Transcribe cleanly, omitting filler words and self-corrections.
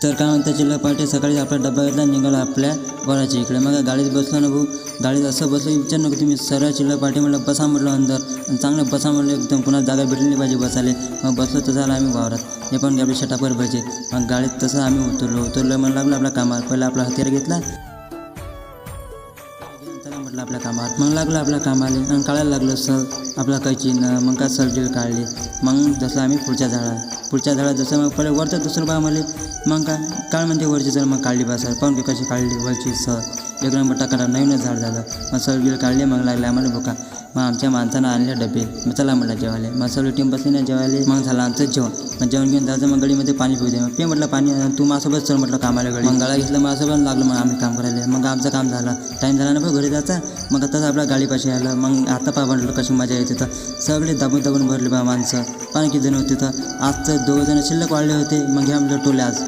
तर काय म्हणतात चिल्ला पार्टी सकाळी आपला डब्बा घेतला निघाला आपल्या घराच्या इकडे. मग गाडीत बसलो ना भाऊ, गाडीत असं बसलो विचार नको तुम्ही. सरळ चिल्ला पार्टी म्हटलं बसा म्हटलं अंदर, आणि चांगलं बसा म्हटलं एकदम. कुणाला जागा भेटली नाही पाहिजे बसाले. मग बसलो तसं आला आम्ही वावरात. हे पण आपले शटापर भजे. मग गाडीत तसं आम्ही उतरलो मग लागलो आपल्या कामावर. पहिला आपला हत्यार घेतला, चला म्हटलं आपल्या कामात. मग लागलो आपल्या कामाला आणि काढायला लागलो सर आपला कैचीनं. मग काय सलडील काढली. मग जसं आम्ही पुढच्या झाडात जसं मग पहिले वरचं दुसरं बा मला मग काय काळ म्हणते वरची सर. मग काढली बा सर, पाहून की कशी काढली वरची सर. एक नंबर टाकायला नवीनच झाड झालं. मग सलडील काढली. मग लागले आम्हाला भुका. मग आमच्या माणसानं आणले डबे. मग चला म्हटलं जेवायला. मग सगळी टीम बसली ना जेवायला. मग झालं आमचं जेवण. मग जेवण घेऊन जायचं. मग गडीमध्ये पाणी पिऊ दे. मग पे म्हटलं पाणी. तू माझ्यासोबत चल म्हटलं कामाला गडी. मग गाडा घेतलं माझ्यासोबत लागलो. मग आम्ही काम करायला. मग आमचं काम झालं. टाईम झाला ना भाऊ घरी जायचा. मग आताच आपल्या गाडीपाशी आलं. मग आता पा म्हटलं कशी मजा येते तर सगळे दाबून भरले बा माणसं. पाणी किती जण होते तर आजचं 2 जण शिल्लक वाढले होते. मग घ्या म्हटलं टोले आज.